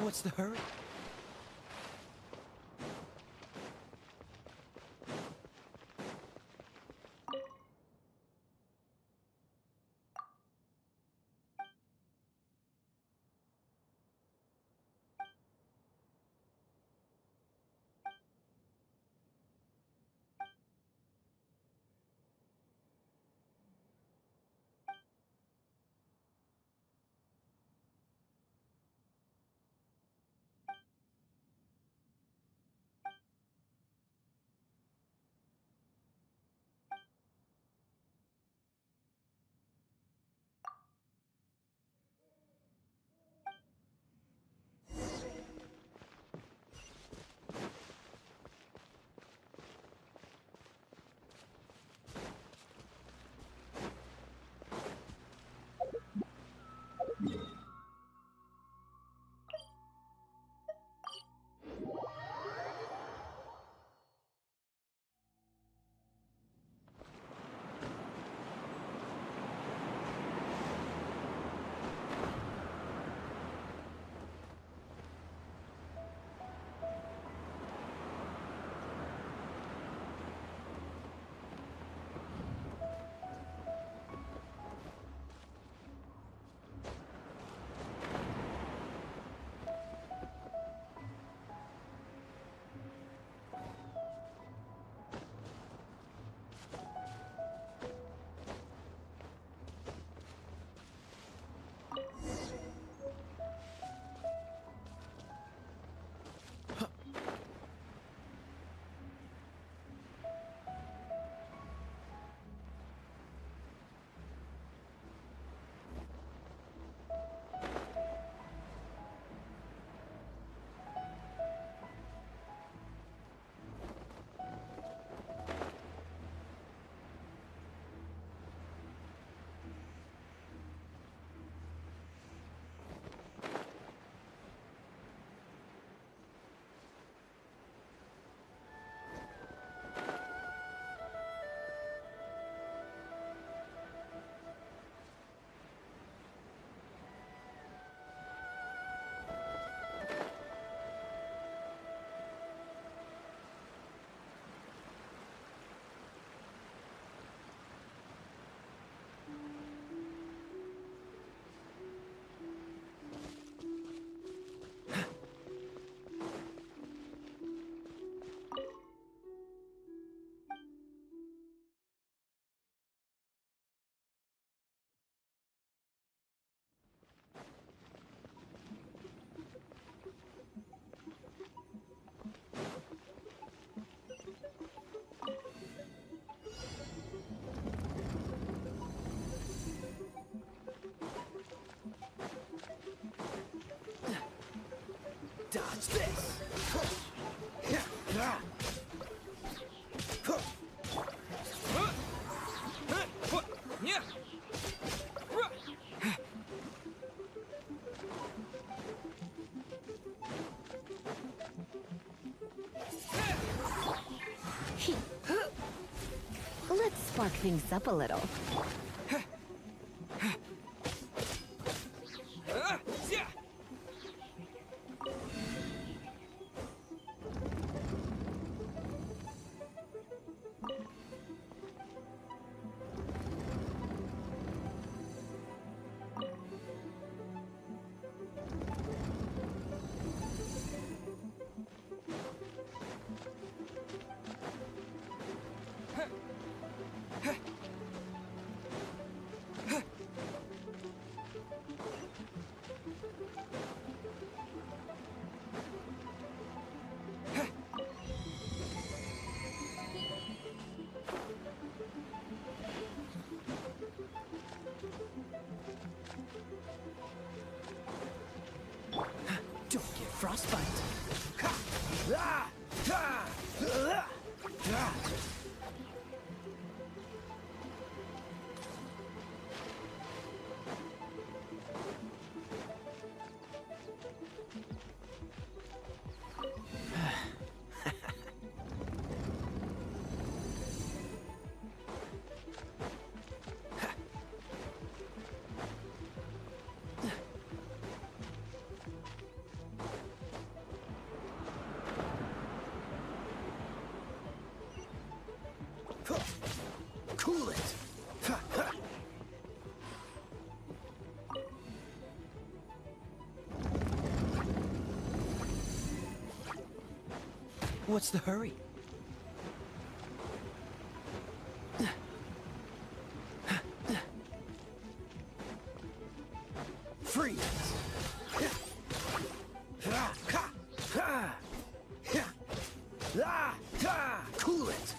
What's the hurry? Dodge this! Let's spark things up a little. Don't get frostbite. What's the hurry? Freeze! Cool it!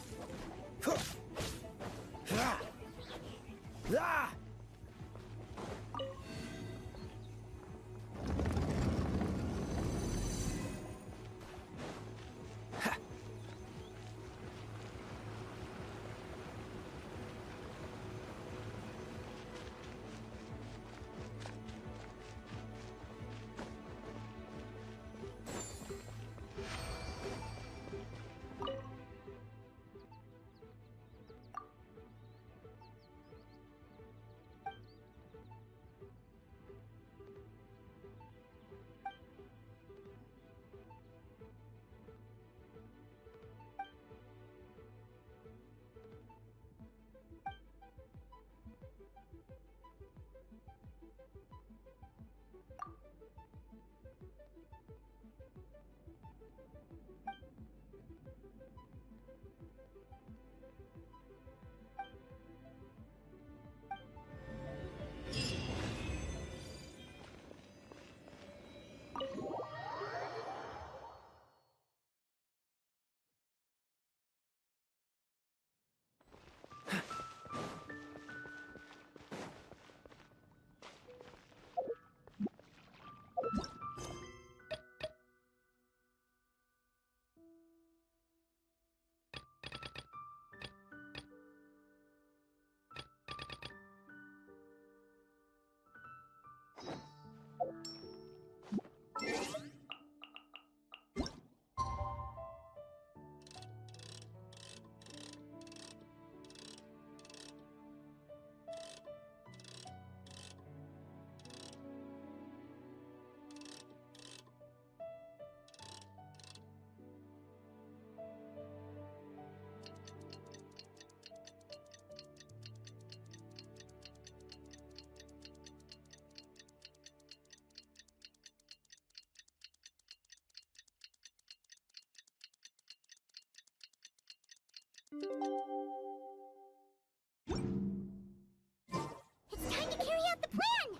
It's time to carry out the plan!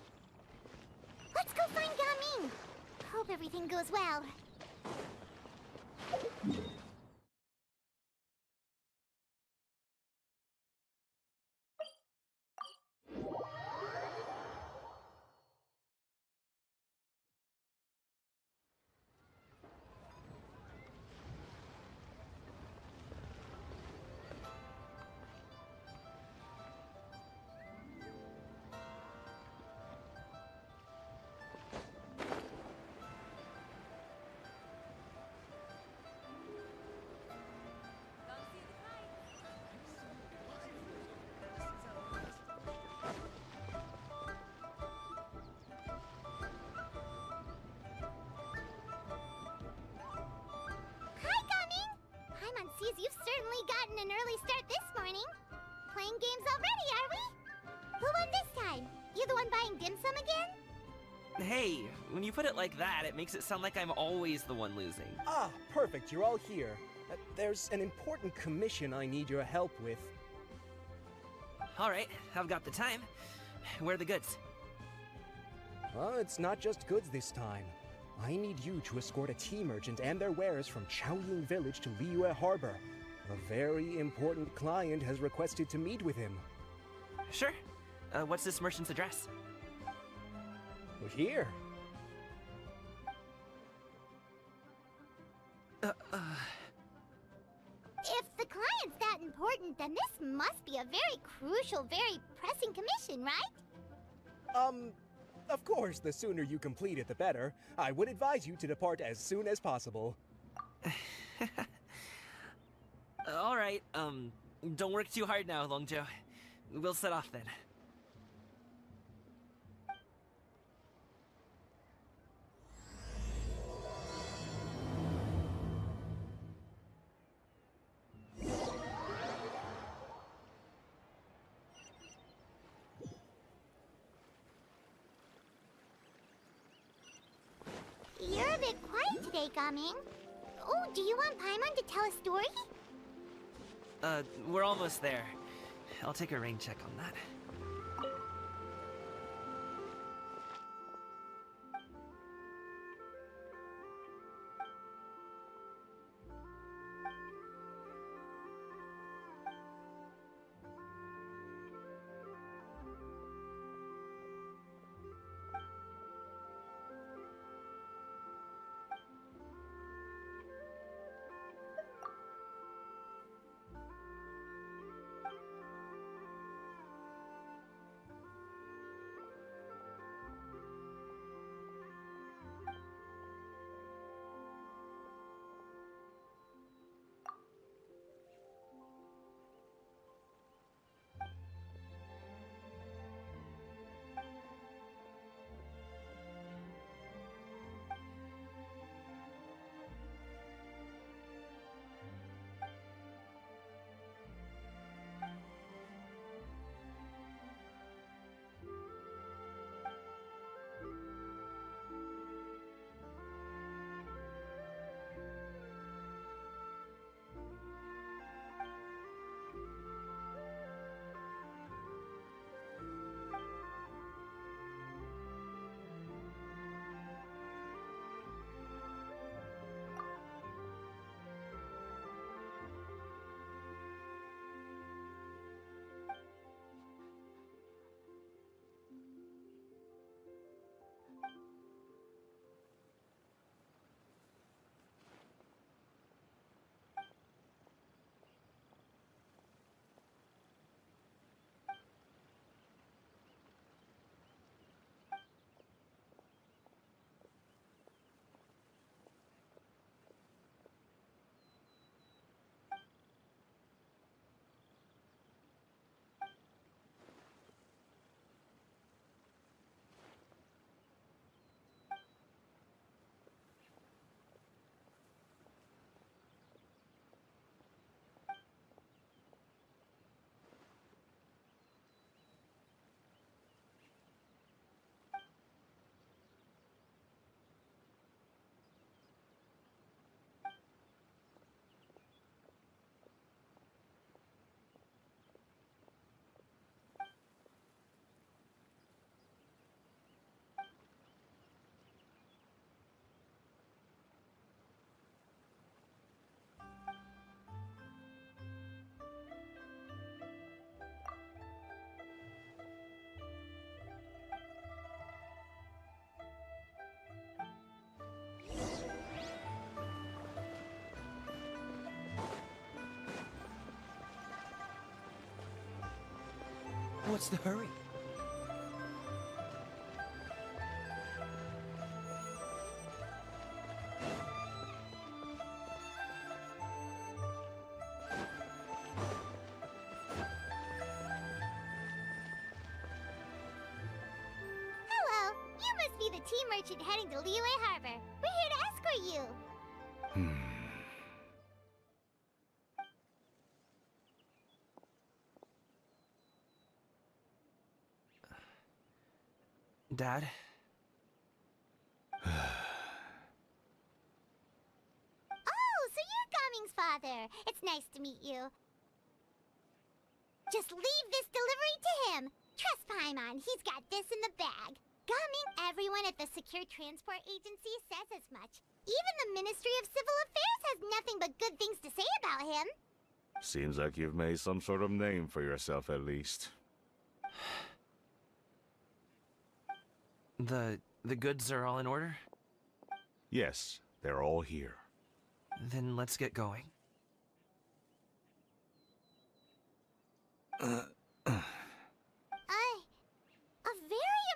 Let's go find Gaming! Hope everything goes well. Sees you've certainly gotten an early start this morning. Playing games already, are we? Who won this time? You the one buying dim sum again? Hey, when you put it like that, it makes it sound like I'm always the one losing. Ah, perfect, you're all here. There's an important commission I need your help with. Alright, I've got the time. Where are the goods? It's not just goods this time. I need you to escort a tea merchant and their wares from Chaoying Village to Liyue Harbor. A very important client has requested to meet with him. Sure. What's this merchant's address? Here. If the client's that important, then this must be a very crucial, very pressing commission, right? Of course, the sooner you complete it, the better. I would advise you to depart as soon as possible. Alright, don't work too hard now, Longjo. We'll set off then. You're a bit quiet today, Gaming. Oh, do you want Paimon to tell a story? We're almost there. I'll take a rain check on that. What's the hurry? Hello, you must be the tea merchant heading to Liyue Harbor. We're here to escort you. Dad? Oh, so you're Gaming's father. It's nice to meet you. Just leave this delivery to him. Trust Paimon, he's got this in the bag. Gaming, everyone at the Secure Transport Agency says as much. Even the Ministry of Civil Affairs has nothing but good things to say about him. Seems like you've made some sort of name for yourself at least. The goods are all in order? Yes, they're all here. Then let's get going. A very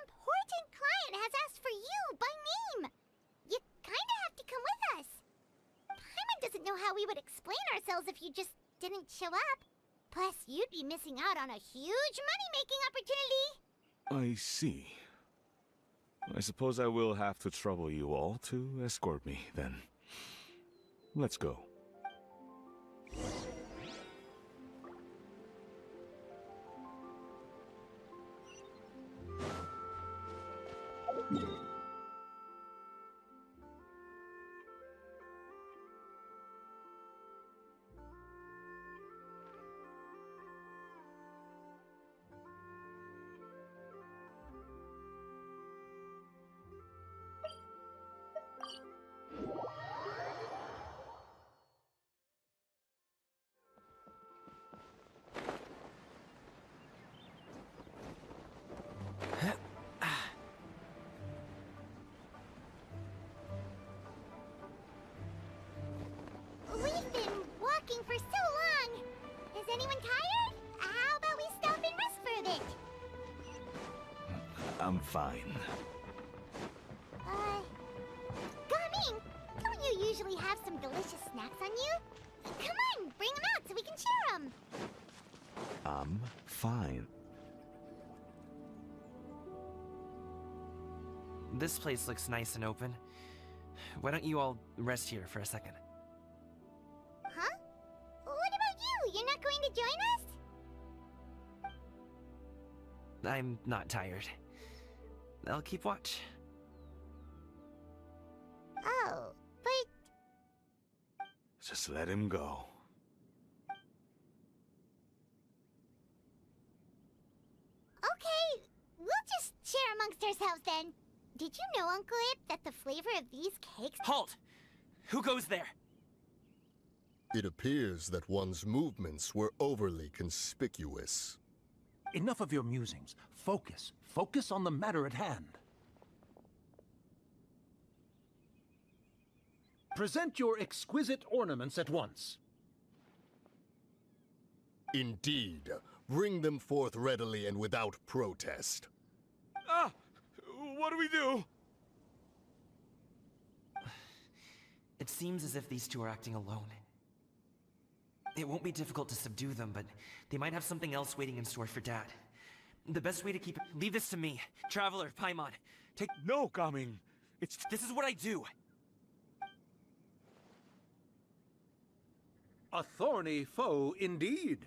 important client has asked for you by name. You kinda have to come with us. Paimon doesn't know how we would explain ourselves if you just didn't show up. Plus, you'd be missing out on a huge money-making opportunity. I see. I suppose I will have to trouble you all to escort me, then. Let's go. Anyone tired? How about we stop and rest for a bit? I'm fine. Gaming, don't you usually have some delicious snacks on you? Come on, bring them out so we can share them. I'm fine. This place looks nice and open. Why don't you all rest here for a second? Huh? What about you? You're not going to join us? I'm not tired. I'll keep watch. Oh, but... Just let him go. Okay, we'll just share amongst ourselves then. Did you know, Uncle Ip, that the flavor of these cakes... Halt! Who goes there? It appears that one's movements were overly conspicuous. Enough of your musings. Focus. Focus on the matter at hand. Present your exquisite ornaments at once. Indeed. Bring them forth readily and without protest. Ah! What do we do? It seems as if these two are acting alone. It won't be difficult to subdue them, but they might have something else waiting in store for Dad. The best way to keep it... Leave this to me. Traveler, Paimon. Take... No, Gaming. This is what I do. A thorny foe indeed.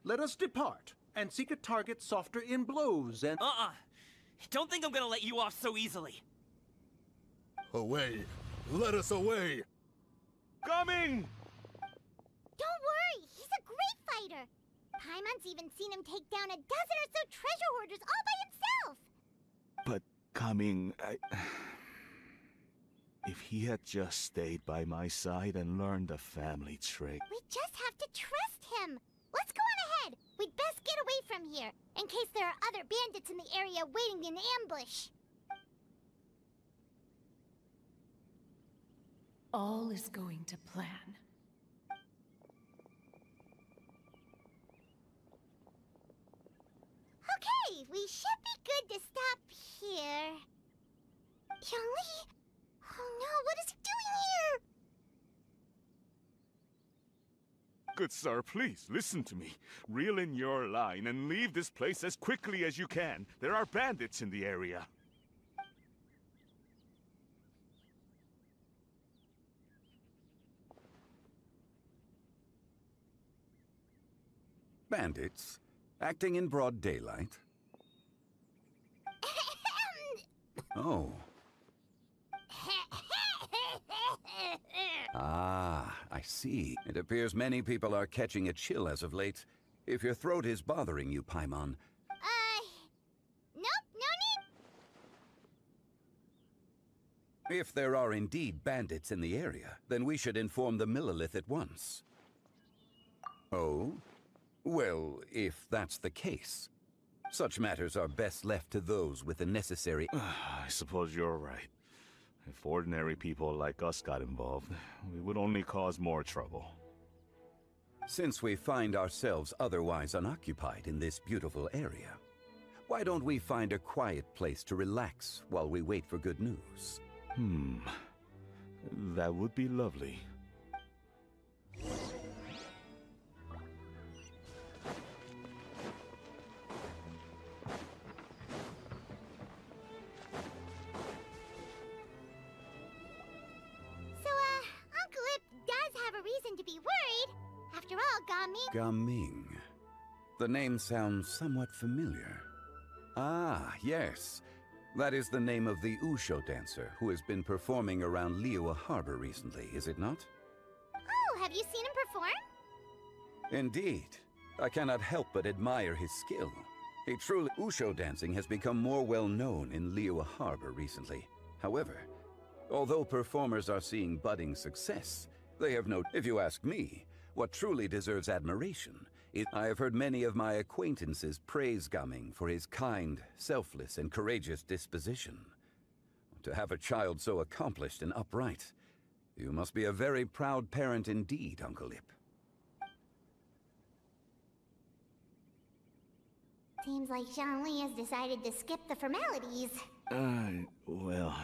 Let us depart and seek a target softer in blows and... Don't think I'm gonna let you off so easily. Away! Let us away! Gaming! Don't worry, he's a great fighter. Paimon's even seen him take down a dozen or so treasure hoarders all by himself. But Gaming, if he had just stayed by my side and learned the family trick... We just have to trust him. Let's go on ahead. We'd best get away from here, in case there are other bandits in the area waiting in ambush. All is going to plan. Okay, we should be good to stop here. Yongli? Oh no, what is he doing here? Good sir, please, listen to me. Reel in your line and leave this place as quickly as you can. There are bandits in the area. Bandits? Acting in broad daylight? Oh. Ah, I see. It appears many people are catching a chill as of late. If your throat is bothering you, Paimon... Nope, no need. If there are indeed bandits in the area, then we should inform the Millilith at once. Oh? Well, if that's the case, such matters are best left to those with the necessary... I suppose you're right. If ordinary people like us got involved, we would only cause more trouble. Since we find ourselves otherwise unoccupied in this beautiful area, why don't we find a quiet place to relax while we wait for good news? That would be lovely. Uncle Ip does have a reason to be worried. After all, Gaming... Gaming. The name sounds somewhat familiar. Ah, yes. That is the name of the Usho dancer who has been performing around Liyue Harbor recently, is it not? Oh, have you seen him perform? Indeed. I cannot help but admire his skill. He truly... Usho dancing has become more well known in Liyue Harbor recently. However, although performers are seeing budding success, they have no... If you ask me, what truly deserves admiration is... I have heard many of my acquaintances praise Gaming for his kind, selfless, and courageous disposition. To have a child so accomplished and upright, you must be a very proud parent indeed, Uncle Ip. Seems like Zhongli has decided to skip the formalities. Well,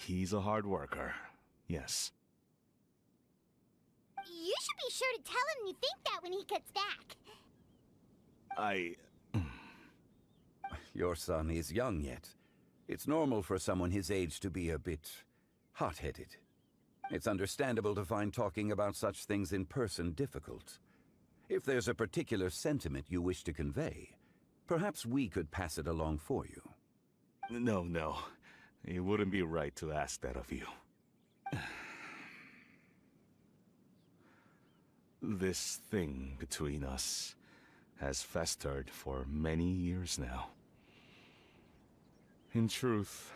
he's a hard worker. Yes. You should be sure to tell him you think that when he gets back. Your son is young yet. It's normal for someone his age to be a bit hot-headed. It's understandable to find talking about such things in person difficult. If there's a particular sentiment you wish to convey, perhaps we could pass it along for you. No. It wouldn't be right to ask that of you. This thing between us has festered for many years now. In truth,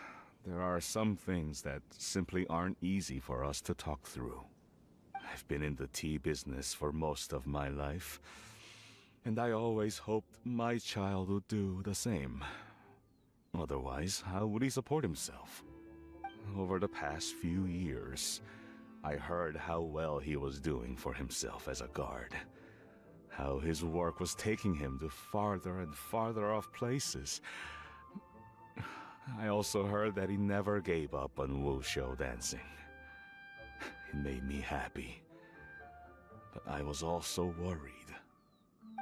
there are some things that simply aren't easy for us to talk through. I've been in the tea business for most of my life, and I always hoped my child would do the same. Otherwise, how would he support himself? Over the past few years, I heard how well he was doing for himself as a guard. How his work was taking him to farther and farther off places. I also heard that he never gave up on wushou dancing. It made me happy. But I was also worried.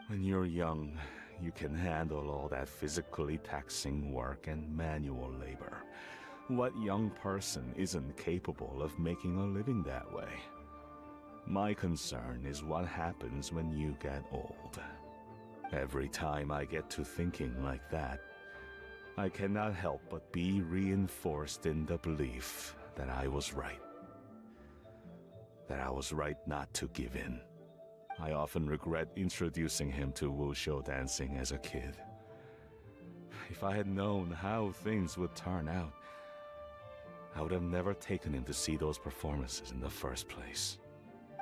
When you're young, you can handle all that physically taxing work and manual labor. What young person isn't capable of making a living that way? My concern is what happens when you get old. Every time I get to thinking like that, I cannot help but be reinforced in the belief that I was right. That I was right not to give in. I often regret introducing him to wushou dancing as a kid. If I had known how things would turn out, I would have never taken him to see those performances in the first place.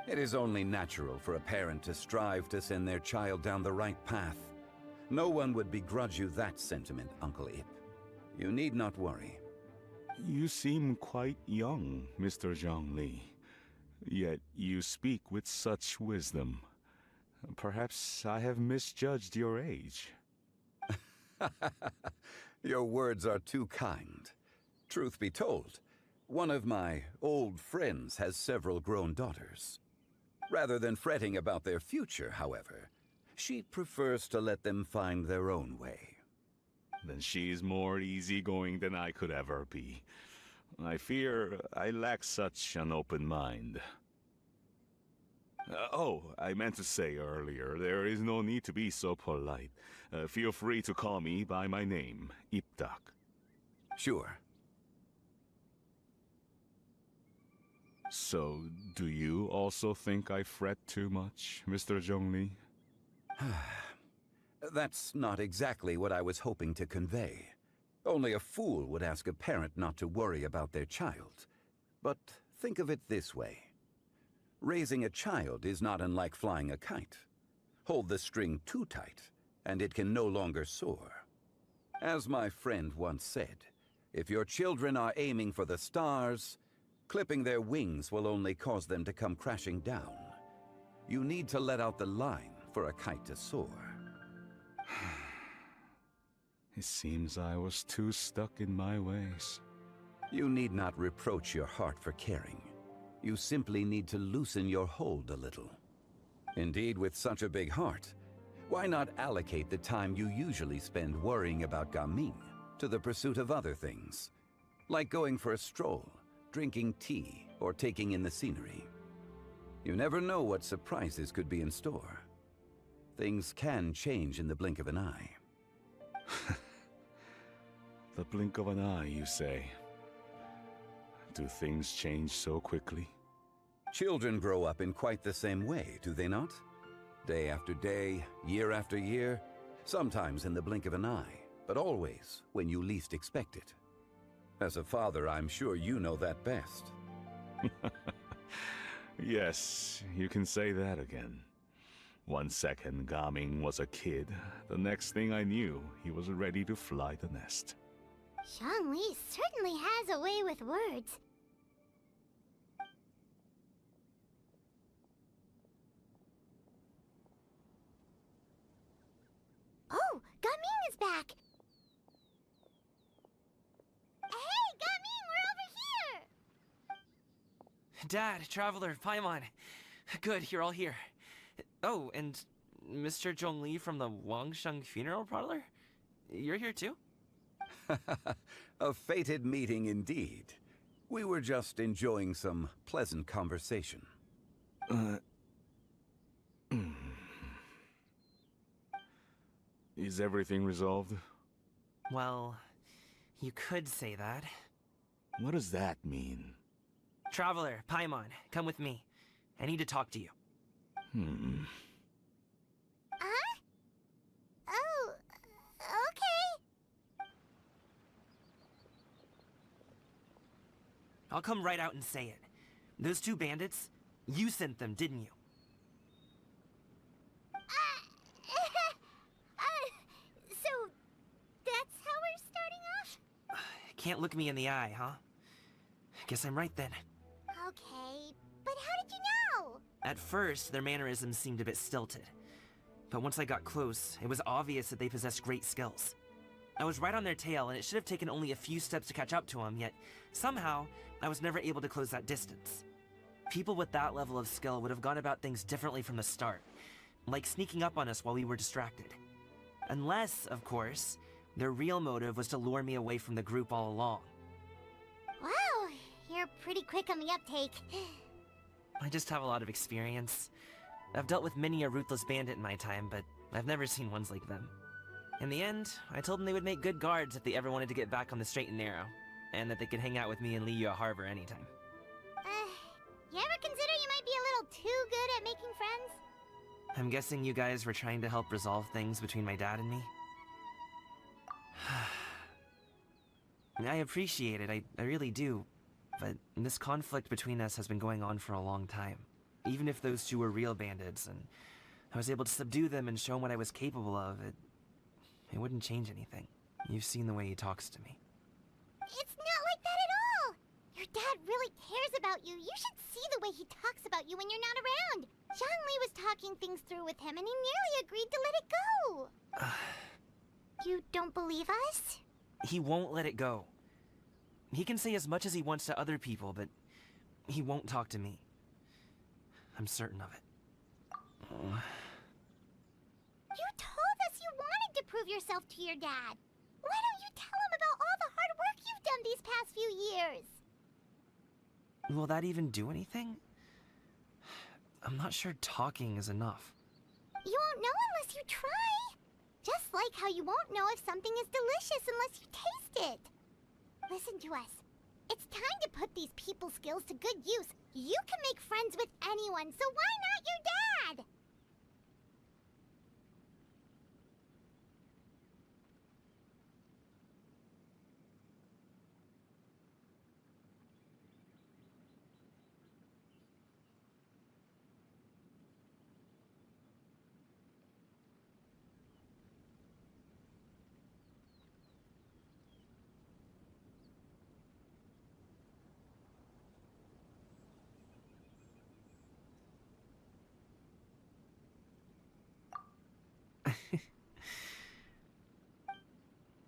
It is only natural for a parent to strive to send their child down the right path. No one would begrudge you that sentiment, Uncle Ip. You need not worry. You seem quite young, Mr. Zhongli. Yet you speak with such wisdom. Perhaps I have misjudged your age. Your words are too kind. Truth be told, one of my old friends has several grown daughters. Rather than fretting about their future, however, she prefers to let them find their own way. Then she's more easygoing than I could ever be. I fear I lack such an open mind. I meant to say earlier, there is no need to be so polite. Feel free to call me by my name, Ipdak. Sure. So, do you also think I fret too much, Mr. Zhongli? That's not exactly what I was hoping to convey. Only a fool would ask a parent not to worry about their child. But think of it this way. Raising a child is not unlike flying a kite. Hold the string too tight, and it can no longer soar. As my friend once said, if your children are aiming for the stars, clipping their wings will only cause them to come crashing down. You need to let out the line for a kite to soar. It seems I was too stuck in my ways. You need not reproach your heart for caring. You simply need to loosen your hold a little. Indeed, with such a big heart, why not allocate the time you usually spend worrying about Gaming to the pursuit of other things, like going for a stroll, drinking tea, or taking in the scenery. You never know what surprises could be in store. Things can change in the blink of an eye. The blink of an eye, you say? Do things change so quickly? Children grow up in quite the same way, do they not? Day after day, year after year, sometimes in the blink of an eye, but always when you least expect it. As a father, I'm sure you know that best. Yes, you can say that again. 1 second Gaming was a kid, the next thing I knew, he was ready to fly the nest. Zhongli certainly has a way with words. Gaming is back! Hey, Gaming, we're over here! Dad, Traveler, Paimon. Good, you're all here. Oh, and Mr. Zhongli from the Wangsheng Funeral Parlor? You're here too? A fated meeting indeed. We were just enjoying some pleasant conversation. Is everything resolved? Well, you could say that. What does that mean? Traveler, Paimon, come with me. I need to talk to you. Huh? Oh, okay. I'll come right out and say it. Those two bandits, you sent them, didn't you? So, that's how we're starting off? Can't look me in the eye, huh? Guess I'm right then. Okay, but how did you know? At first, their mannerisms seemed a bit stilted. But once I got close, it was obvious that they possessed great skills. I was right on their tail, and it should have taken only a few steps to catch up to them, yet somehow, I was never able to close that distance. People with that level of skill would have gone about things differently from the start, like sneaking up on us while we were distracted. Unless, of course, their real motive was to lure me away from the group all along. Wow, you're pretty quick on the uptake. I just have a lot of experience. I've dealt with many a ruthless bandit in my time, but I've never seen ones like them. In the end, I told them they would make good guards if they ever wanted to get back on the straight and narrow, and that they could hang out with me in Liyue Harbor anytime. You ever consider you might be a little too good at making friends? I'm guessing you guys were trying to help resolve things between my dad and me? I appreciate it, I really do. But this conflict between us has been going on for a long time. Even if those two were real bandits, and I was able to subdue them and show them what I was capable of, it wouldn't change anything. You've seen the way he talks to me. It's not like that at all! Your dad really cares about you. You should see the way he talks about you when you're not around. Zhongli was talking things through with him, and he nearly agreed to let it go. You don't believe us? He won't let it go. He can say as much as he wants to other people, but he won't talk to me. I'm certain of it. You told us you wanted to prove yourself to your dad. Why don't you tell him about all the hard work you've done these past few years? Will that even do anything? I'm not sure talking is enough. You won't know unless you try. Just like how you won't know if something is delicious unless you taste it. Listen to us. It's time to put these people skills to good use. You can make friends with anyone, so why not your dad?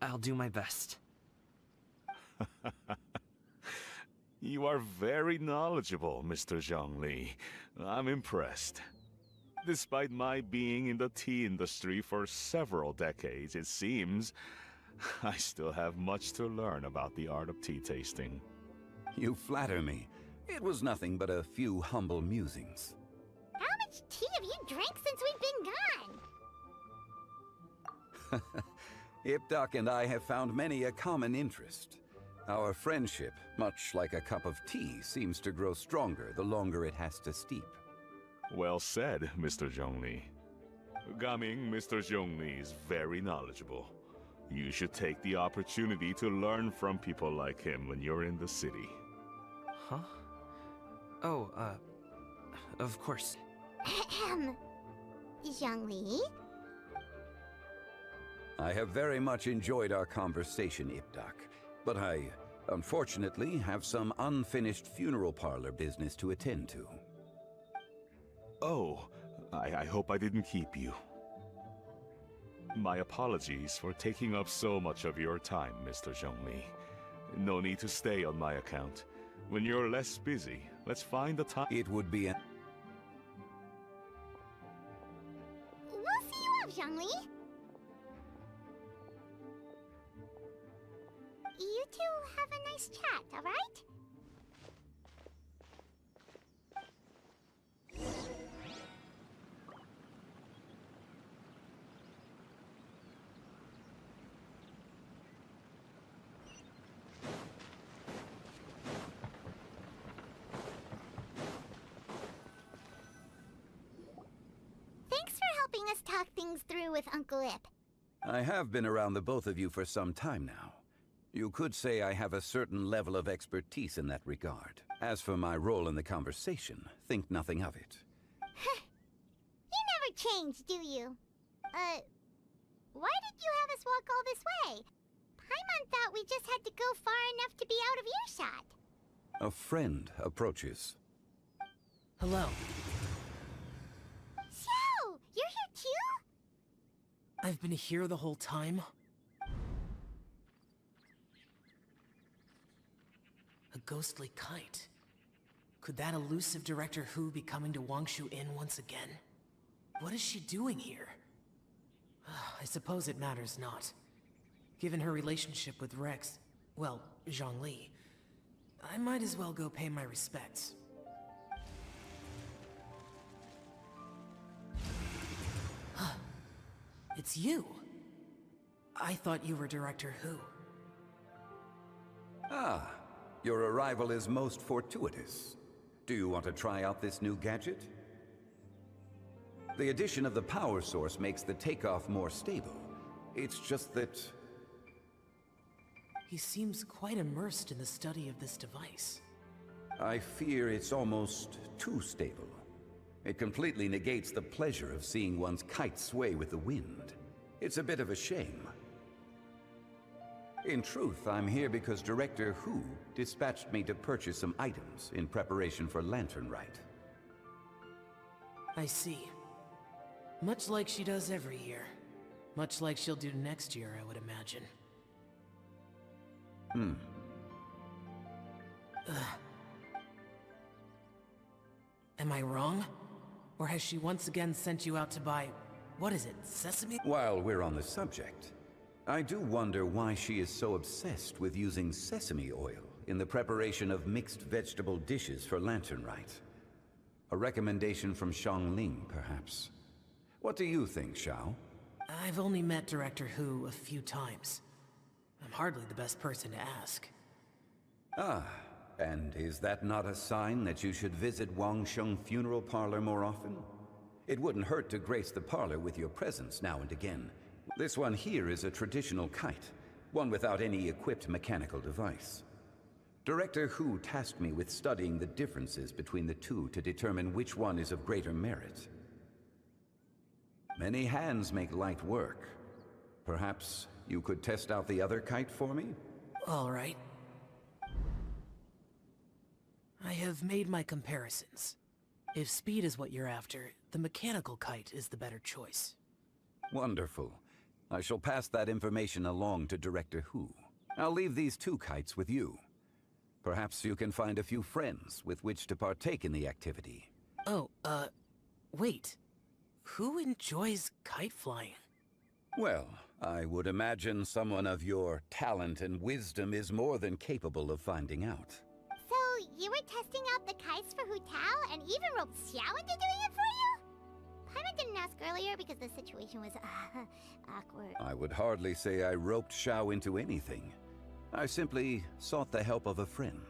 I'll do my best. You are very knowledgeable, Mr. Zhongli. I'm impressed. Despite my being in the tea industry for several decades, it seems I still have much to learn about the art of tea tasting. You flatter me. It was nothing but a few humble musings. How much tea have you drank since we've been gone? Ipdak and I have found many a common interest. Our friendship, much like a cup of tea, seems to grow stronger the longer it has to steep. Well said, Mr. Zhongli. Gaming, Mr. Zhongli is very knowledgeable. You should take the opportunity to learn from people like him when you're in the city. Huh? Oh, of course. Ahem. Zhongli? I have very much enjoyed our conversation, Ipdak, but I, unfortunately, have some unfinished funeral parlor business to attend to. Oh, I hope I didn't keep you. My apologies for taking up so much of your time, Mr. Zhongli. No need to stay on my account. When you're less busy, let's find a time. It would be an... We'll see you off, Zhongli. You two have a nice chat, alright? Thanks for helping us talk things through with Uncle Ip. I have been around the both of you for some time now. You could say I have a certain level of expertise in that regard. As for my role in the conversation, think nothing of it. You never change, do you? Why did you have us walk all this way? Paimon thought we just had to go far enough to be out of earshot. A friend approaches. Hello. Xiao, you're here too? I've been here the whole time? A ghostly kite. Could that elusive Director Hu be coming to Wangshu Inn once again? What is she doing here? I suppose it matters not. Given her relationship with Rex, well, Zhongli, I might as well go pay my respects. It's you! I thought you were Director Hu. Ah, your arrival is most fortuitous. Do you want to try out this new gadget? The addition of the power source makes the takeoff more stable. It's just that... He seems quite immersed in the study of this device. I fear it's almost too stable. It completely negates the pleasure of seeing one's kite sway with the wind. It's a bit of a shame. In truth, I'm here because Director Hu dispatched me to purchase some items in preparation for Lantern Rite. I see. Much like she does every year. Much like she'll do next year, I would imagine. Am I wrong? Or has she once again sent you out to buy... what is it, sesame? While we're on the subject, I do wonder why she is so obsessed with using sesame oil in the preparation of mixed vegetable dishes for Lantern Rite. A recommendation from Xiangling, perhaps. What do you think, Xiao? I've only met Director Hu a few times. I'm hardly the best person to ask. Ah, and is that not a sign that you should visit Wangsheng Funeral Parlor more often? It wouldn't hurt to grace the parlor with your presence now and again. This one here is a traditional kite, one without any equipped mechanical device. Director Hu tasked me with studying the differences between the two to determine which one is of greater merit. Many hands make light work. Perhaps you could test out the other kite for me? All right. I have made my comparisons. If speed is what you're after, the mechanical kite is the better choice. Wonderful. I shall pass that information along to Director Hu. I'll leave these two kites with you. Perhaps you can find a few friends with which to partake in the activity. Oh, wait. Who enjoys kite flying? Well, I would imagine someone of your talent and wisdom is more than capable of finding out. So, you were testing out the kites for Hu Tao and even roped Xiao into doing it for you? Paimon didn't ask earlier because the situation was, awkward. I would hardly say I roped Xiao into anything. I simply sought the help of a friend.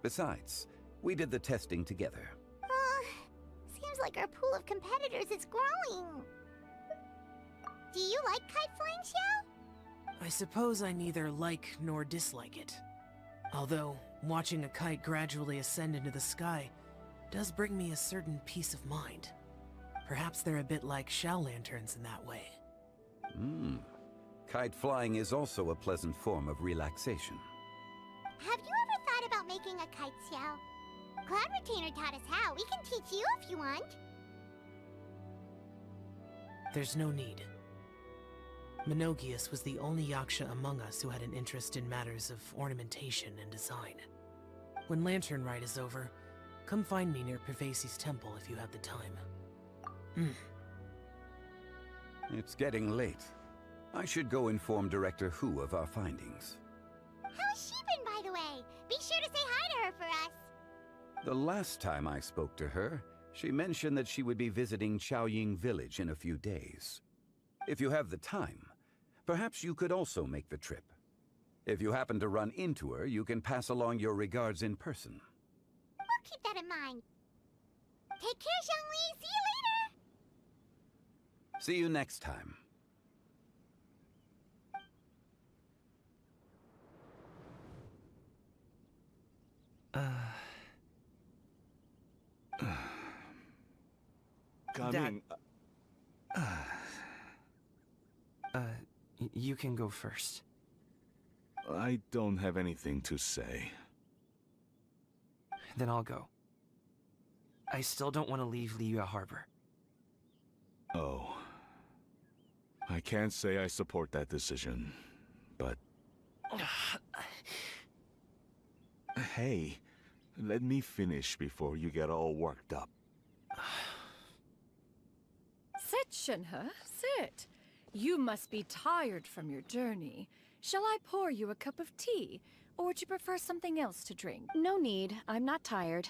Besides, we did the testing together. Seems like our pool of competitors is growing. Do you like kite flying, Xiao? I suppose I neither like nor dislike it. Although, watching a kite gradually ascend into the sky does bring me a certain peace of mind. Perhaps they're a bit like shell lanterns in that way. Kite flying is also a pleasant form of relaxation. Have you ever thought about making a kite, Xiao? Cloud Retainer taught us how. We can teach you if you want. There's no need. Menogias was the only Yaksha among us who had an interest in matters of ornamentation and design. When Lantern Rite is over, come find me near Pervasi's temple if you have the time. It's getting late. I should go inform Director Hu of our findings. How's she been, by the way? Be sure to say hi to her for us. The last time I spoke to her, she mentioned that she would be visiting Chaoying Village in a few days. If you have the time, perhaps you could also make the trip. If you happen to run into her, you can pass along your regards in person. We'll keep that in mind. Take care, Zhongli. See you later. See you next time. Coming. You can go first. I don't have anything to say. Then I'll go. I still don't want to leave Liyue Harbor. Oh. I can't say I support that decision, but... Hey, let me finish before you get all worked up. Sit, Shenhe, sit. You must be tired from your journey. Shall I pour you a cup of tea, or would you prefer something else to drink? No need. I'm not tired.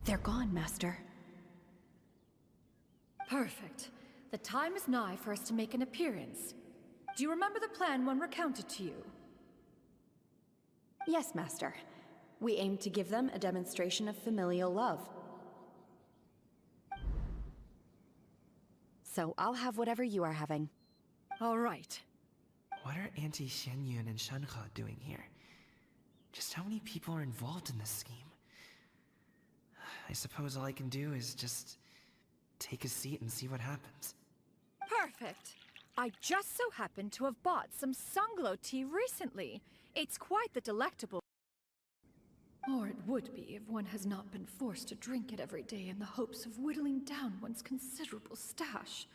They're gone, Master. Perfect. The time is nigh for us to make an appearance. Do you remember the plan one recounted to you? Yes, Master. We aim to give them a demonstration of familial love. So I'll have whatever you are having. All right. What are Auntie Xianyun and Shenhe doing here? Just how many people are involved in this scheme? I suppose all I can do is just take a seat and see what happens. Perfect. I just so happen to have bought some Sunglow tea recently. It's quite the delectable... Or it would be if one has not been forced to drink it every day in the hopes of whittling down one's considerable stash.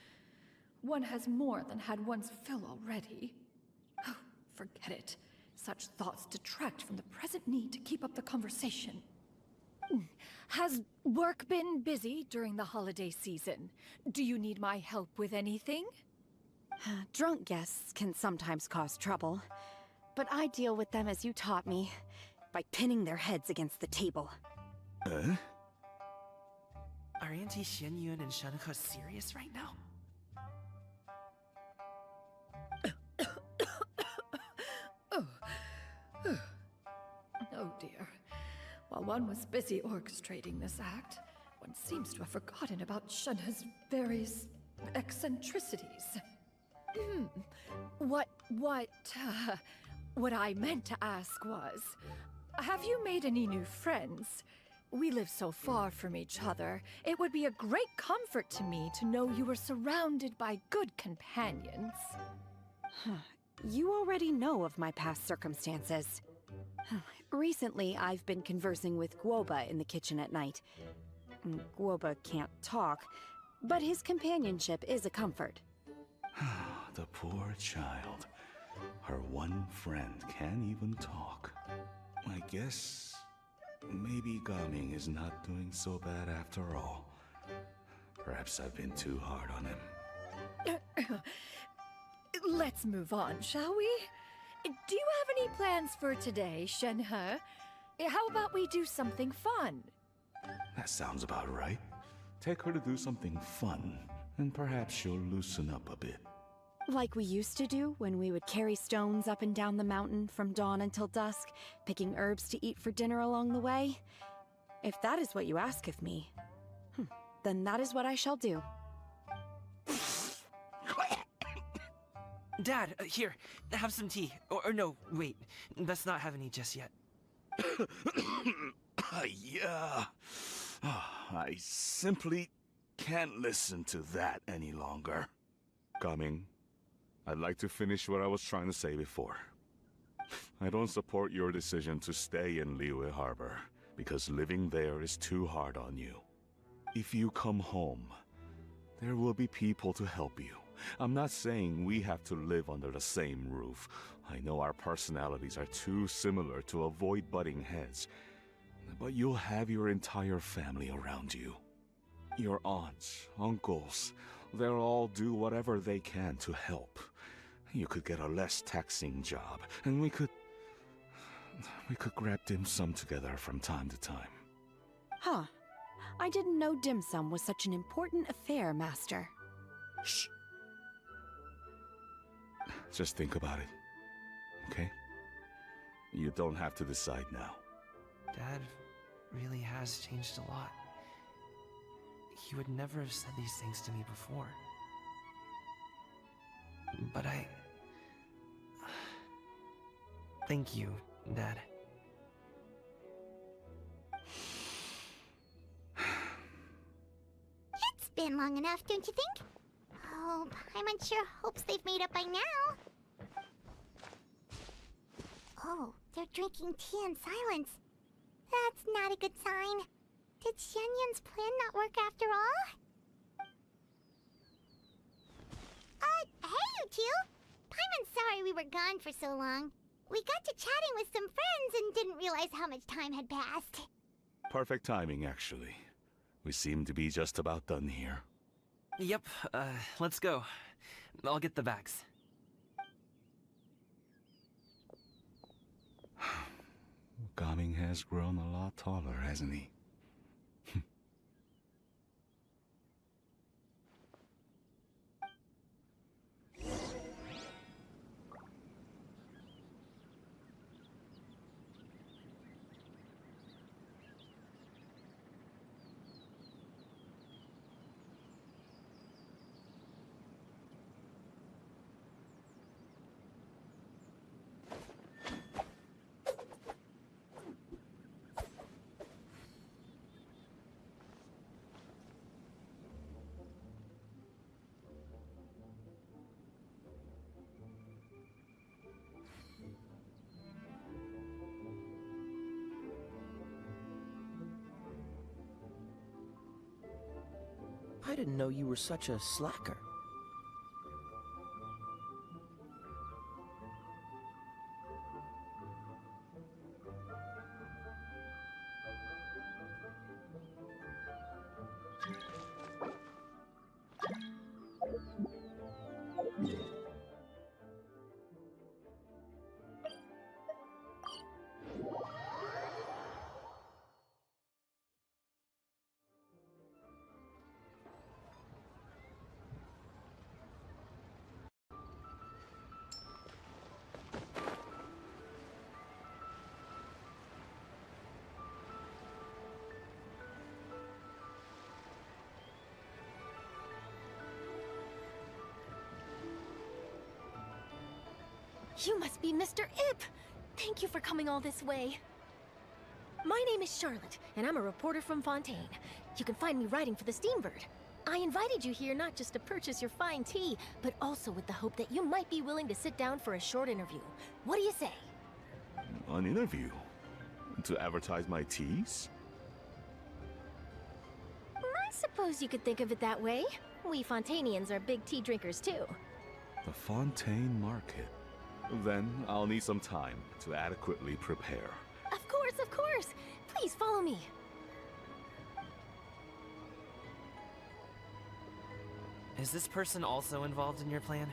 One has more than had one's fill already. Oh, forget it. Such thoughts detract from the present need to keep up the conversation. Has work been busy during the holiday season? Do you need my help with anything? Drunk guests can sometimes cause trouble, but I deal with them as you taught me, by pinning their heads against the table. Huh? Are Auntie Xianyun and Shenhe serious right now? Oh dear. While one was busy orchestrating this act, one seems to have forgotten about Shenhe's various eccentricities. What I meant to ask was, have you made any new friends? We live so far from each other. It would be a great comfort to me to know you were surrounded by good companions. You already know of my past circumstances. Recently, I've been conversing with Guoba in the kitchen at night. Guoba can't talk, but his companionship is a comfort. The poor child. Her one friend can't even talk. I guess maybe Gaming is not doing so bad after all. Perhaps I've been too hard on him. Let's move on, shall we? Do you have any plans for today, Shenhe? How about we do something fun? That sounds about right. Take her to do something fun, and perhaps she'll loosen up a bit. Like we used to do when we would carry stones up and down the mountain from dawn until dusk, picking herbs to eat for dinner along the way? If that is what you ask of me, then that is what I shall do. Dad, here, have some tea. Or no, wait, let's not have any just yet. Yeah. I simply can't listen to that any longer. Coming. I'd like to finish what I was trying to say before. I don't support your decision to stay in Liyue Harbor, because living there is too hard on you. If you come home, there will be people to help you, I'm not saying we have to live under the same roof. I know our personalities are too similar to avoid butting heads. But you'll have your entire family around you. Your aunts, uncles, they'll all do whatever they can to help. You could get a less taxing job, and we could grab dim sum together from time to time. Huh. I didn't know dim sum was such an important affair, Master. Shh. Just think about it, okay? You don't have to decide now. Dad really has changed a lot. He would never have said these things to me before. But thank you, Dad. It's been long enough, don't you think? Oh, Paimon sure hopes they've made up by now. Oh, they're drinking tea in silence. That's not a good sign. Did Xianyun's plan not work after all? Hey you two! Paimon's sorry we were gone for so long. We got to chatting with some friends and didn't realize how much time had passed. Perfect timing, actually. We seem to be just about done here. Yep, let's go. I'll get the bags. Gaming has grown a lot taller, hasn't he? I didn't know you were such a slacker. You must be Mr. Ip! Thank you for coming all this way. My name is Charlotte, and I'm a reporter from Fontaine. You can find me writing for the Steambird. I invited you here not just to purchase your fine tea, but also with the hope that you might be willing to sit down for a short interview. What do you say? An interview? To advertise my teas? I suppose you could think of it that way. We Fontainians are big tea drinkers too. The Fontaine Market. Then I'll need some time to adequately prepare. Of course, of course! Please follow me. Is this person also involved in your plan?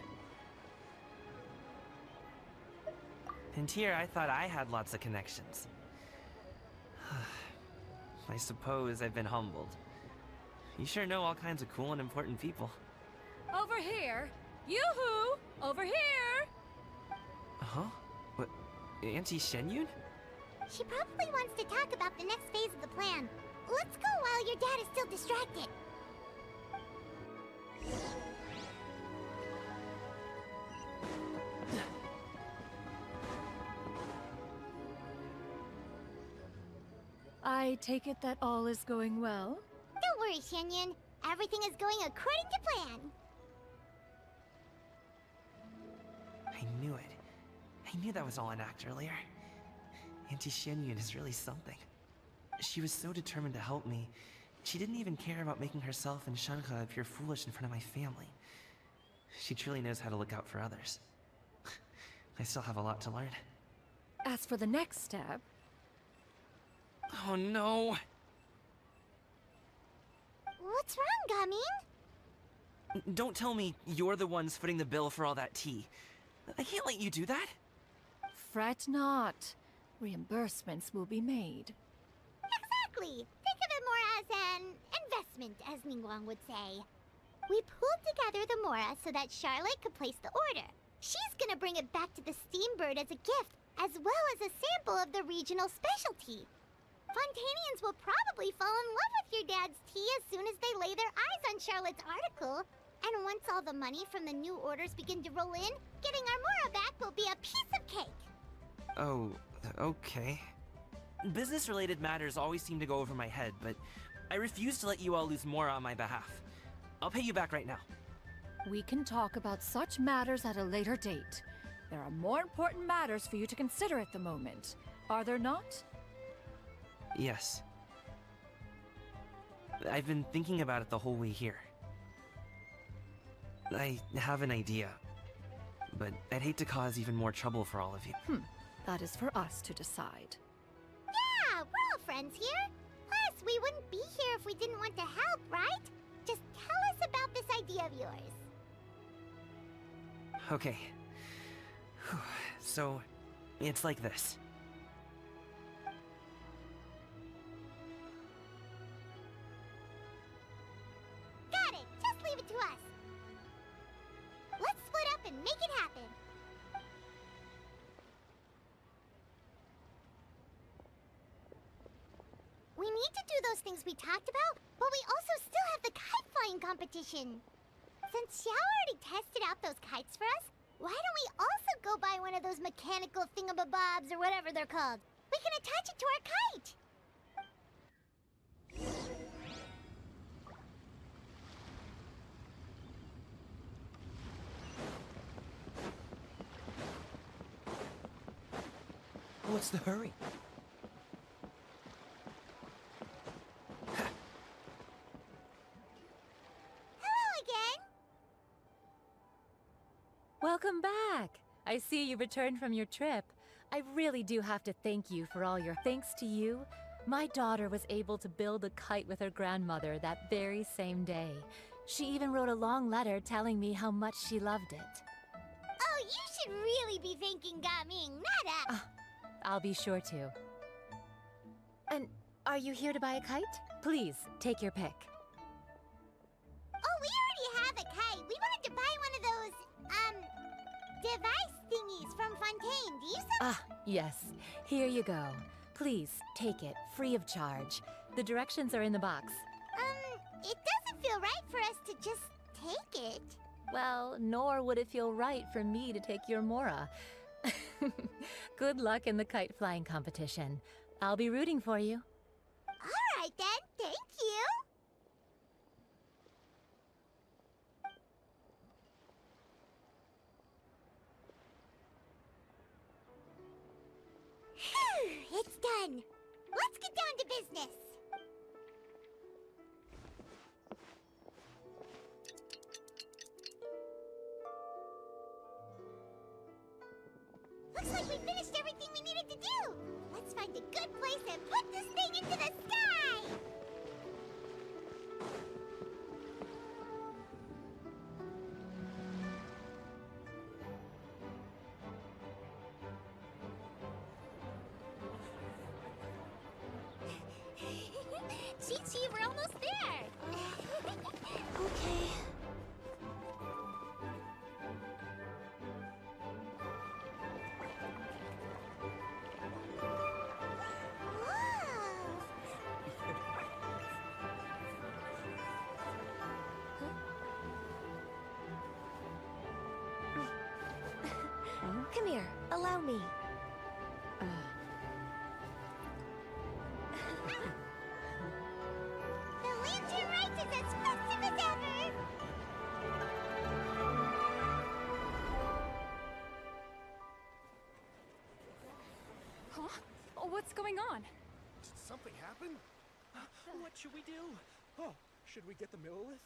And here I thought I had lots of connections. I suppose I've been humbled. You sure know all kinds of cool and important people. Over here! Yoo-hoo! Over here! Huh? What? Auntie Shenyun? She probably wants to talk about the next phase of the plan. Let's go while your dad is still distracted. I take it that all is going well? Don't worry, Shenyun. Everything is going according to plan. I knew it. I knew that was all an act earlier. Auntie Shenyun is really something. She was so determined to help me. She didn't even care about making herself and Shanhe appear foolish in front of my family. She truly knows how to look out for others. I still have a lot to learn. As for the next step... Oh no! What's wrong, Gaming? Don't tell me you're the ones footing the bill for all that tea. I can't let you do that. Fret not. Reimbursements will be made. Exactly! Think of it more as an investment, as Ningguang would say. We pooled together the Mora so that Charlotte could place the order. She's gonna bring it back to the Steambird as a gift, as well as a sample of the regional specialty. Fontainians will probably fall in love with your dad's tea as soon as they lay their eyes on Charlotte's article. And once all the money from the new orders begin to roll in, getting our Mora back will be a piece of cake. Oh, okay. Business-related matters always seem to go over my head, but I refuse to let you all lose more on my behalf. I'll pay you back right now. We can talk about such matters at a later date. There are more important matters for you to consider at the moment, are there not? Yes. I've been thinking about it the whole way here. I have an idea, but I'd hate to cause even more trouble for all of you. That is for us to decide. Yeah, we're all friends here. Plus, we wouldn't be here if we didn't want to help, right? Just tell us about this idea of yours. Okay. So, it's like this. Got it! Just leave it to us. Let's split up and make it happen. We need to do those things we talked about, but we also still have the kite flying competition. Since Xiao already tested out those kites for us, why don't we also go buy one of those mechanical thingamabobs or whatever they're called? We can attach it to our kite! What's the hurry? Hello again! Welcome back! I see you returned from your trip. I really do have to thank you for all your thanks to you. My daughter was able to build a kite with her grandmother that very same day. She even wrote a long letter telling me how much she loved it. Oh, you should really be thanking Gaming, not us! I'll be sure to. And are you here to buy a kite? Please, take your pick. Oh, we already have a kite. We wanted to buy one of those, device thingies from Fontaine. Do you sell? Ah, yes. Here you go. Please, take it, free of charge. The directions are in the box. It doesn't feel right for us to just take it. Well, nor would it feel right for me to take your Mora. Good luck in the kite flying competition. I'll be rooting for you. All right then, thank you. Phew, it's done. Let's get down to business. Looks like we finished everything we needed to do. Let's find a good place and put this thing into the sky! Chi-Chi, we're almost there! Okay. Come here, allow me. The Lantern Rite is as festive as ever! Huh? What's going on? Did something happen? What should we do? Oh, should we get the Millilith?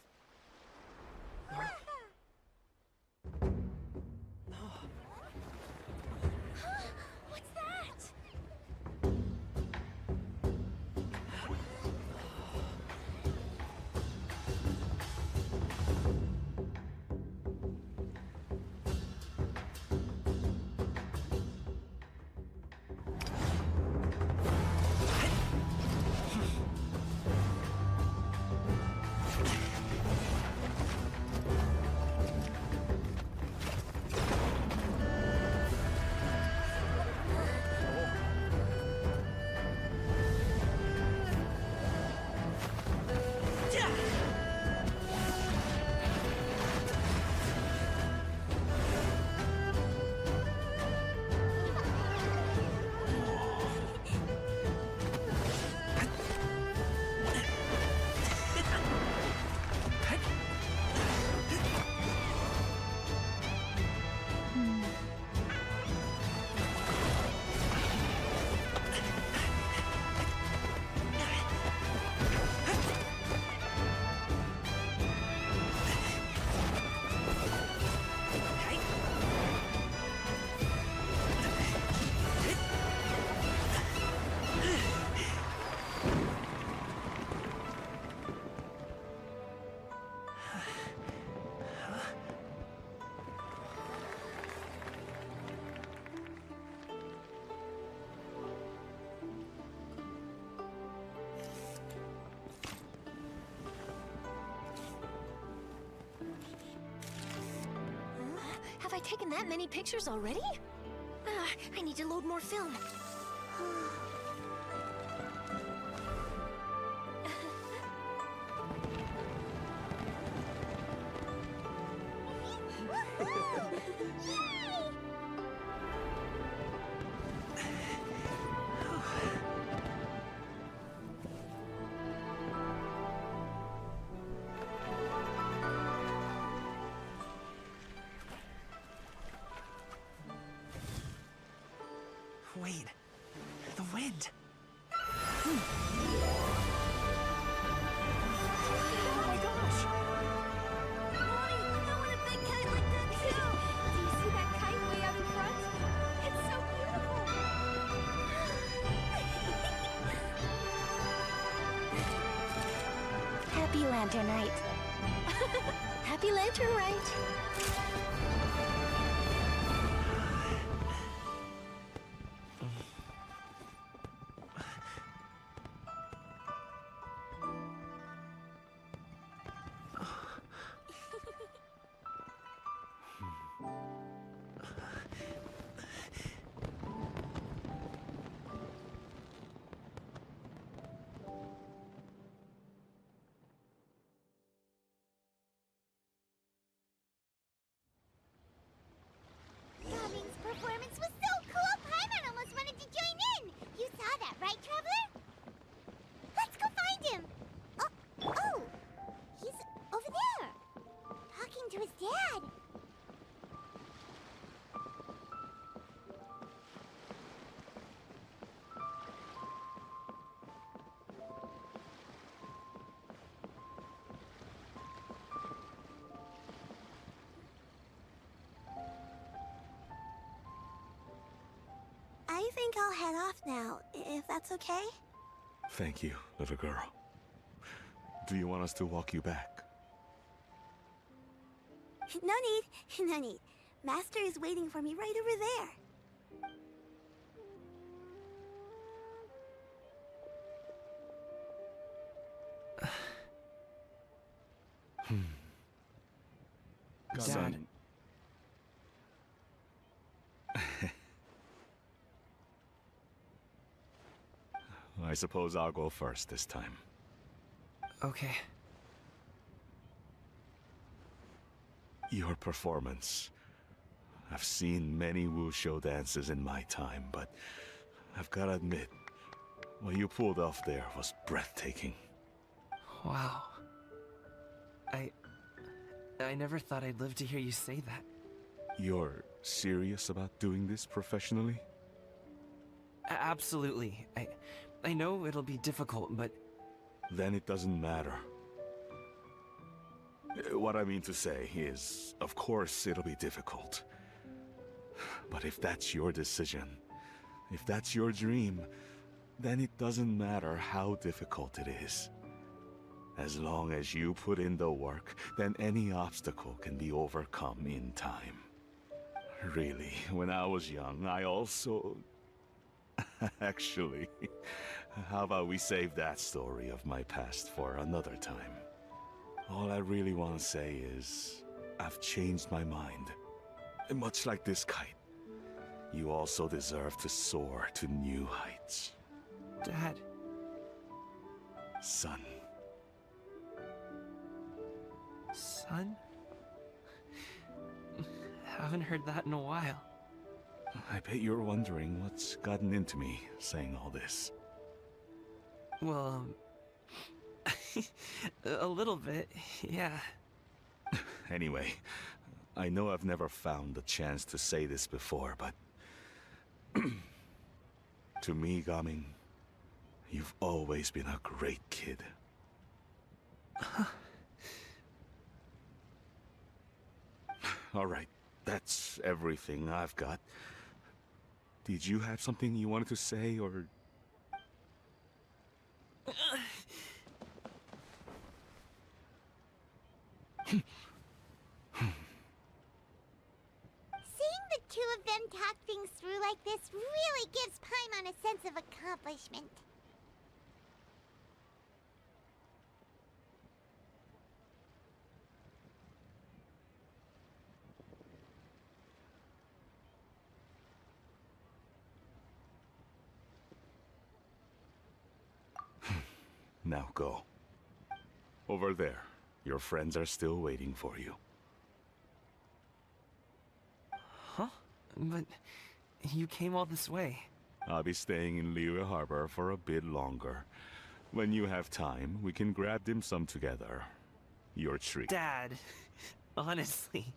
taken that many pictures already? I need to load more film. Wait, the wind. Oh my gosh! Mommy, I want a big kite like that too! Do you see that kite way out in front? It's so beautiful! Happy Lantern Rite. Happy Lantern Rite. Gaming's performance was so cool, Paimon almost wanted to join in! You saw that, right, Traveler? Let's go find him! Oh! He's over there! Talking to his dad! I think I'll head off now, if that's okay? Thank you, little girl. Do you want us to walk you back? No need, no need. Master is waiting for me right over there. Dad. I suppose I'll go first this time. Okay. Your performance. I've seen many wushou dances in my time, but I've gotta admit, what you pulled off there was breathtaking. Wow. I never thought I'd live to hear you say that. You're serious about doing this professionally? Absolutely. I know it'll be difficult, but... Then it doesn't matter. What I mean to say is, of course it'll be difficult. But if that's your decision, if that's your dream, then it doesn't matter how difficult it is. As long as you put in the work, then any obstacle can be overcome in time. Really, when I was young, I also... Actually, how about we save that story of my past for another time? All I really want to say is, I've changed my mind. Much like this kite, you also deserve to soar to new heights. Dad. Son. Son? Haven't heard that in a while. I bet you're wondering what's gotten into me saying all this. Well, a little bit, yeah. Anyway, I know I've never found the chance to say this before, but... to me, Gaming, you've always been a great kid. Alright, that's everything I've got. Did you have something you wanted to say, or... Seeing the two of them talk things through like this really gives Paimon a sense of accomplishment. Now go. Over there. Your friends are still waiting for you. Huh? But you came all this way. I'll be staying in Liyue Harbor for a bit longer. When you have time, we can grab dim sum together. Your treat. Dad, honestly.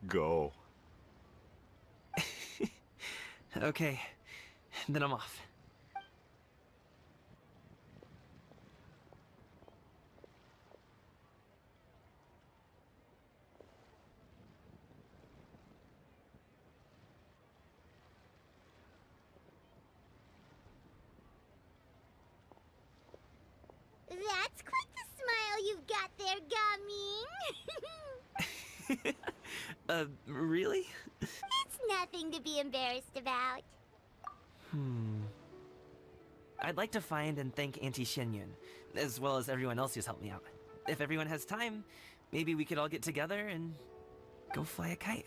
Go. Okay, then I'm off. That's quite the smile you've got there, Gaming. Really? It's nothing to be embarrassed about. I'd like to find and thank Auntie Xinyun, as well as everyone else who's helped me out. If everyone has time, maybe we could all get together and go fly a kite.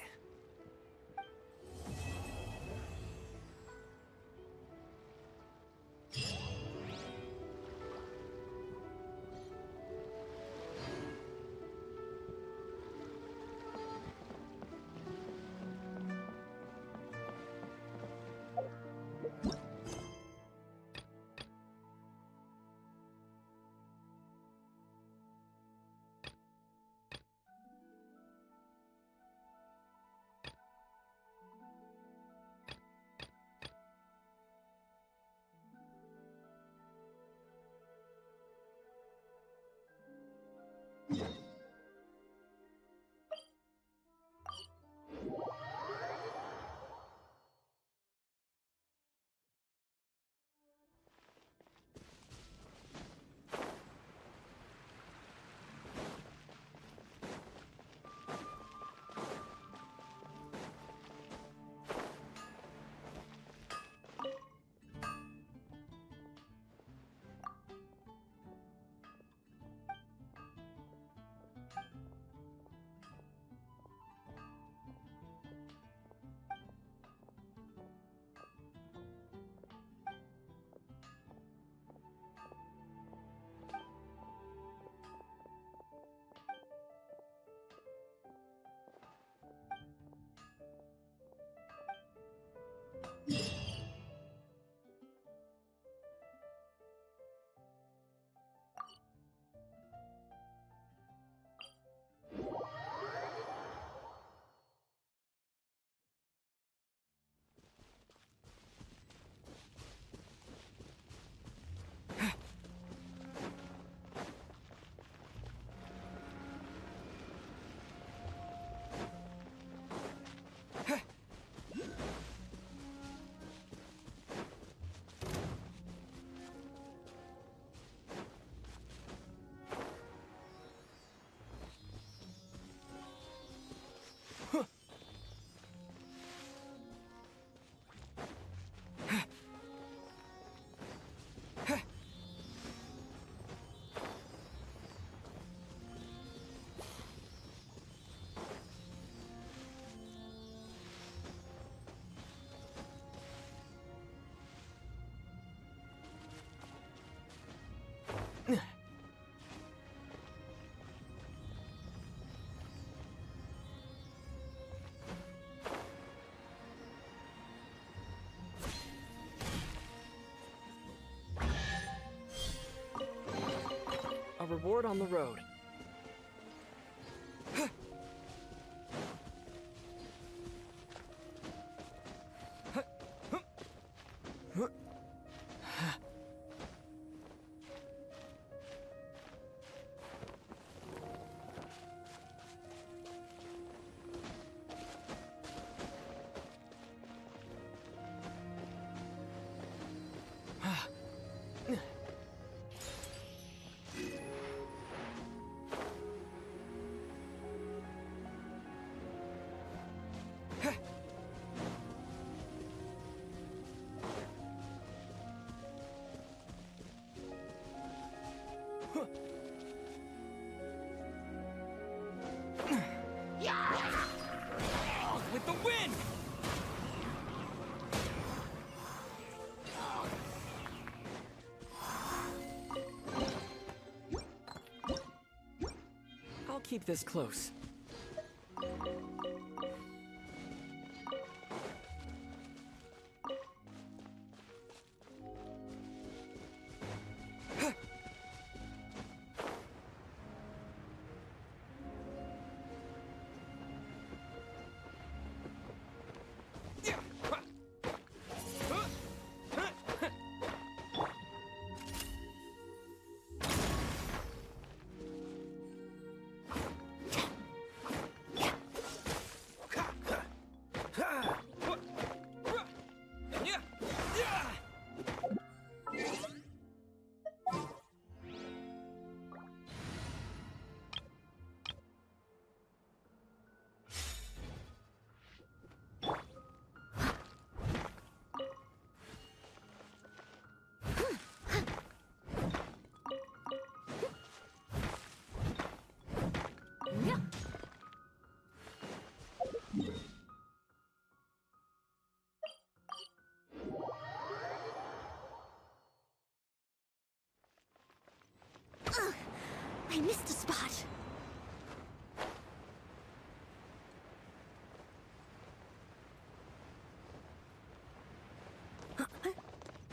A reward on the road. With the wind! keep this close. I missed a spot.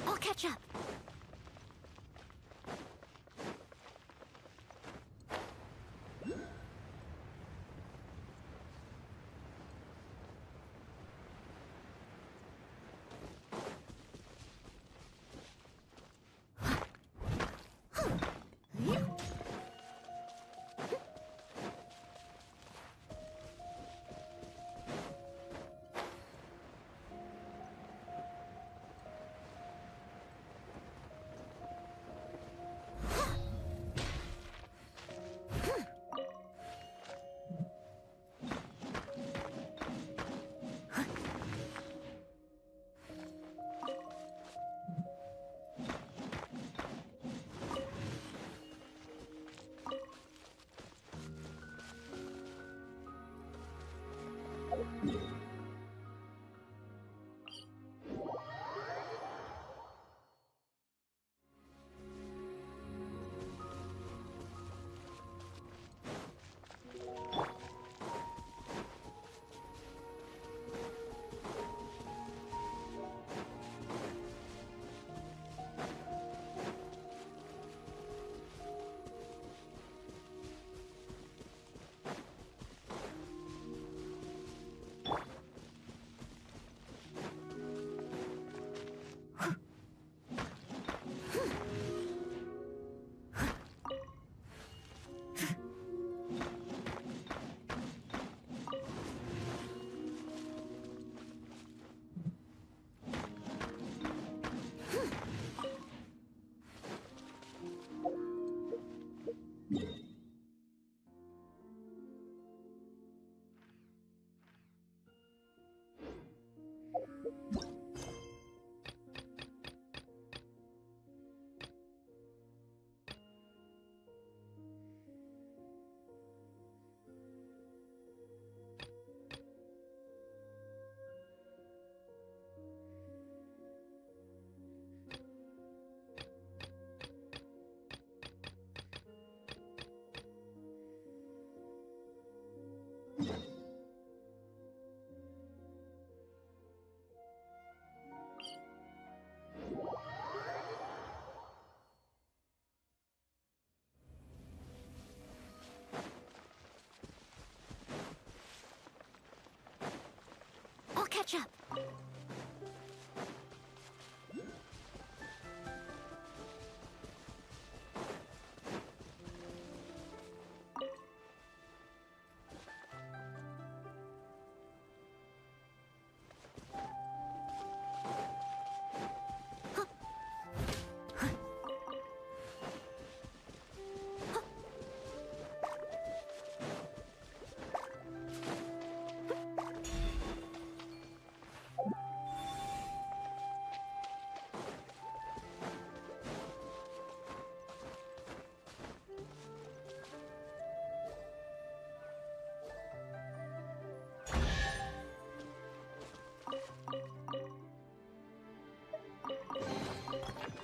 I'll catch up. I'll catch up.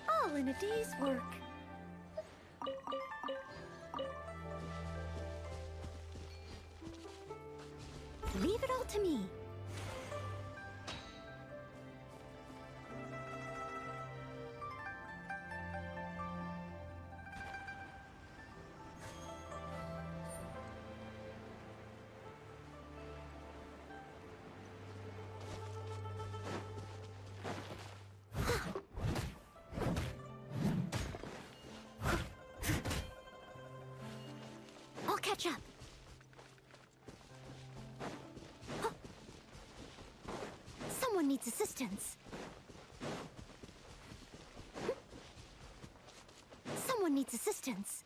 All in a day's work. Leave it all to me. I'll catch up. Someone needs assistance. Someone needs assistance.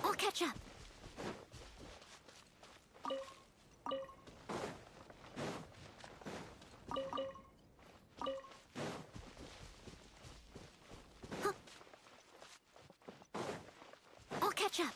I'll catch up. Huh. I'll catch up.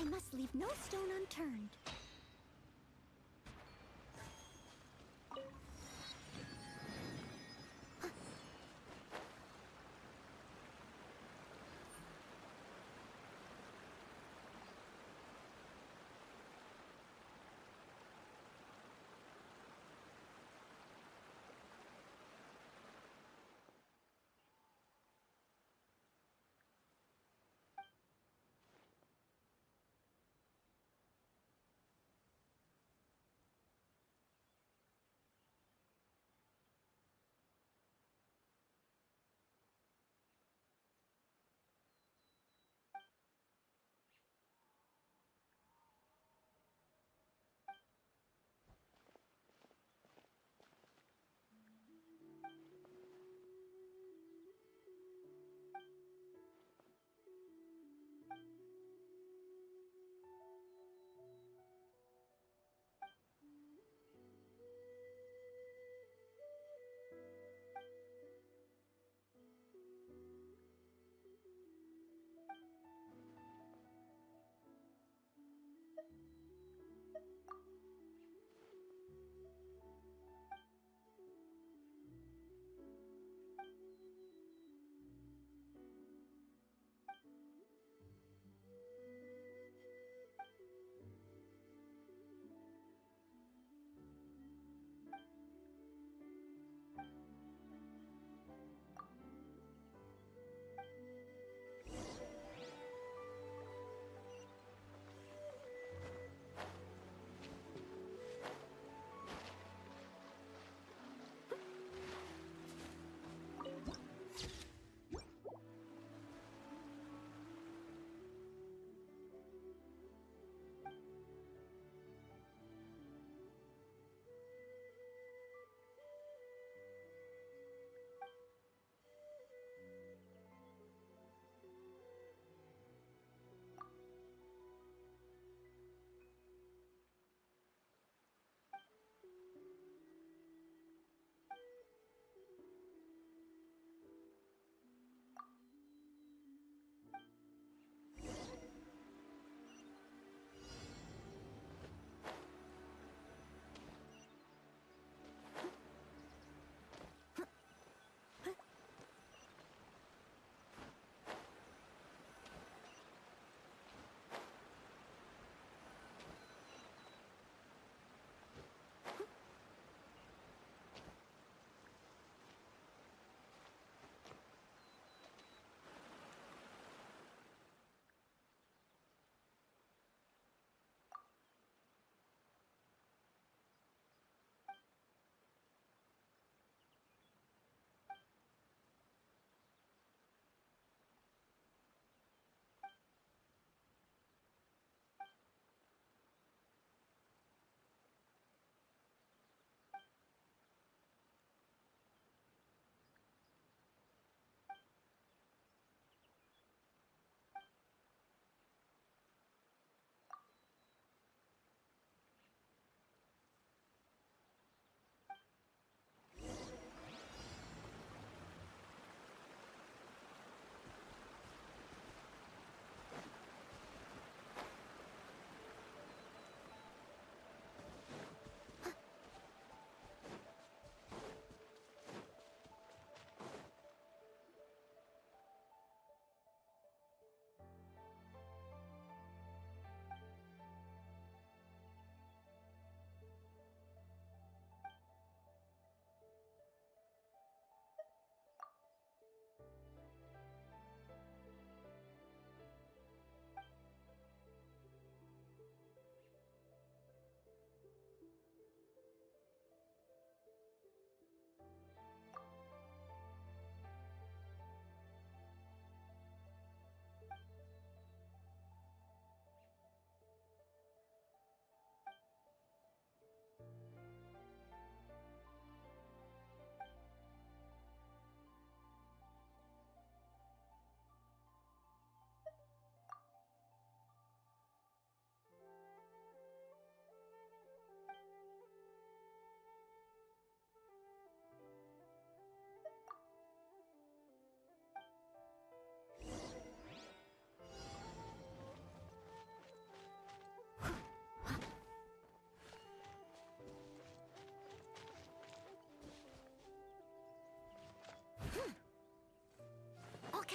I must leave no stone unturned.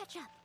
catch up.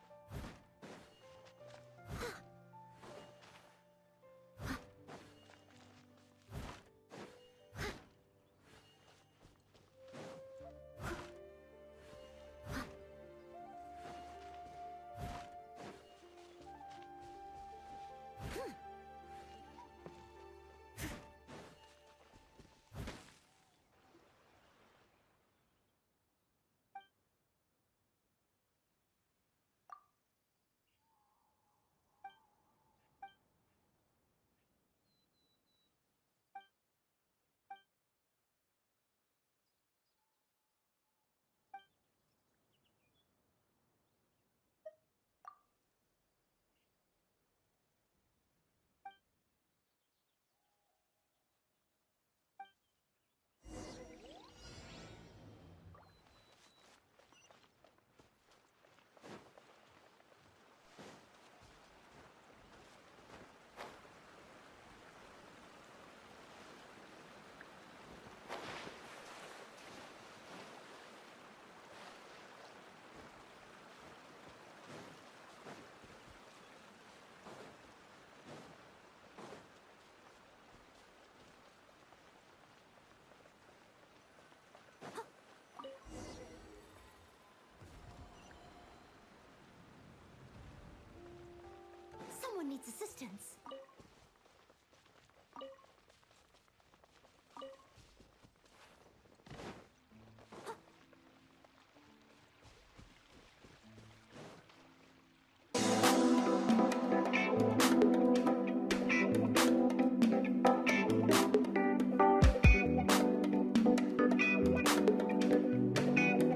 Someone needs assistance.